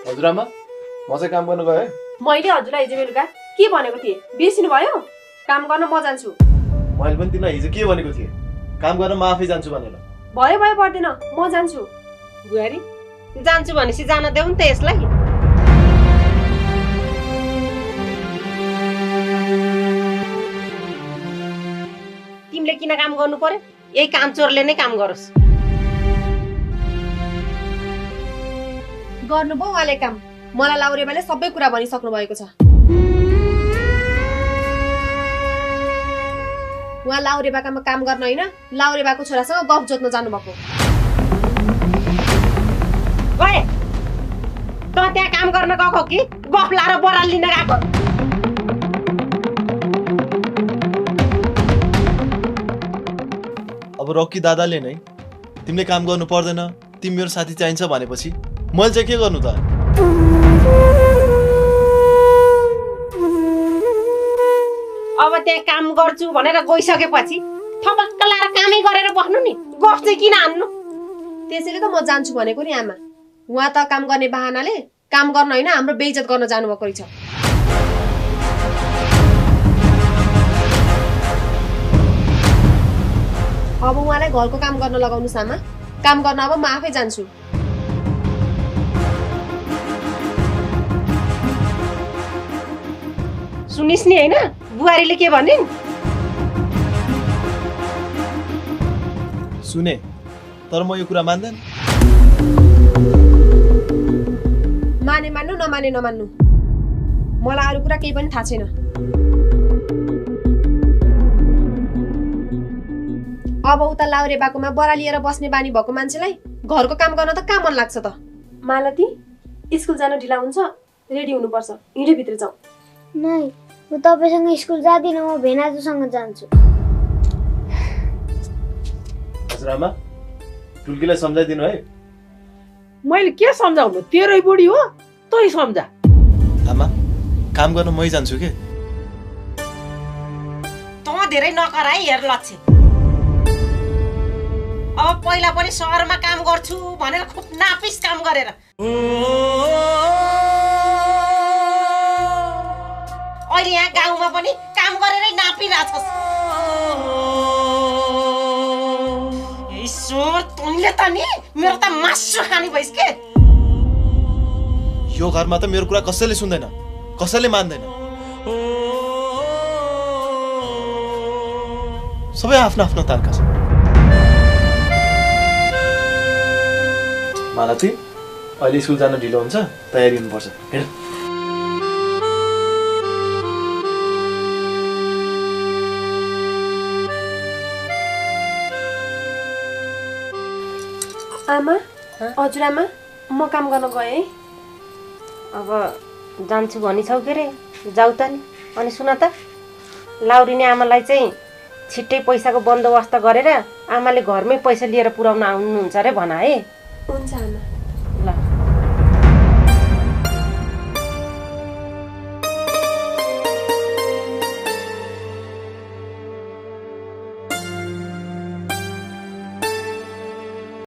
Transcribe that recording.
हजुरआमा म चाहिँ काम गर्न गएँ। मैले हजुरलाई हिजो बेलुका के भनेको थिएँ, बिर्सिनु भयो? काम गर्न म जान्छु। मैले पनि तिमीलाई हिजो के भनेको थिएँ, काम गर्न म आफै जान्छु भनेर। भयो पर्दैन, म जान्छु। बुहारी जान्छु भनेपछि जान देऊ नि त यसलाई। तिमीले किन काम गर्नु पर्यो? यही काम चोरले नै काम गरोस्। गर्नुभयो उहाँले काम। मलाई लाउरेबाले सबै कुरा भनिसक्नु भएको छ। उहाँ लाउरेबाकामा काम गर्न होइन, लाउरेबाको छोरासँग गफ जोत्न जानुभएको। गए त त्यहाँ काम गर्न गएको कि गफ लाएर बराल लिन गएको? अब रकी दादाले नै तिमीले काम गर्नु पर्दैन, तिमी मेरो साथी चाहिन्छ भनेपछि मैले चाहिँ के गर्नु त? अब त्यहाँ काम गर्छु भनेर गइसकेपछि थपक्क लाएर कामै गरेर बस्नु नि, गफ चाहिँ किन हान्नु? त्यसैले त म जान्छु भनेको नि आमा। उहाँ त काम गर्ने बहानाले काम गर्न होइन हाम्रो बेइज्जत गर्न जानुभएको रहेछ। अब उहाँलाई घरको काम गर्न लगाउनुहोस् आमा। काम गर्न अब म आफै जान्छु। सुनिस् नि होइन बुहारीले के भनिन्? सुने, तर म यो कुरा मान्दैन। माने मान्नु, नमाने नमान्नु, मलाई अरू कुरा केही पनि थाहा छैन। अब उता लाउरे बाकोमा बरा लिएर बस्ने बानी भएको मान्छेलाई घरको काम गर्न त कहाँ मन लाग्छ त? मालती, स्कुल जान ढिला हुन्छ, रेडी हुनुपर्छ। हिँडे भित्र जाऊ। नै, म तपाईसँग स्कुल जादिनँ, म भेनाजुसँग जान्छु। हजुरआमा, टुल्कीलाई सम्झाइदिनु है। मैले के सम्झाउनु? तेरै बुढी हो, तै सम्झा। आमा, काम गर्न मै जान्छु के। तँ धेरै नकर है हेर लक्ष्य। अब पहिला पनि सहरमा काम गर्छु भनेर खुब नापिस काम गरेर अहिले यहाँ गाउँमा पनि काम गरेरै नापिरहेछस्। ईश्वर, तैँले त नि मेरो त मासु खाने भइस् के। यो घरमा त मेरो कुरा कसैले सुन्दैन, कसैले मान्दैन। सबै आफ्नो आफ्नो तालका छ। मालती, अहिले स्कुल जान ढिलो हुन्छ, तयारी हुनुपर्छ। हेर आमा, हजुरआमा, म काम गर्न गएँ है। अब जान्छु भनिछौ के रे, जाऊ त नि। अनि सुन त, लाउरिने आमालाई चाहिँ छिट्टै पैसाको बन्दोबस्त गरेर आमाले घरमै पैसा लिएर पुर्याउन आउनुहुन्छ अरे भन है। हुन्छ आमा।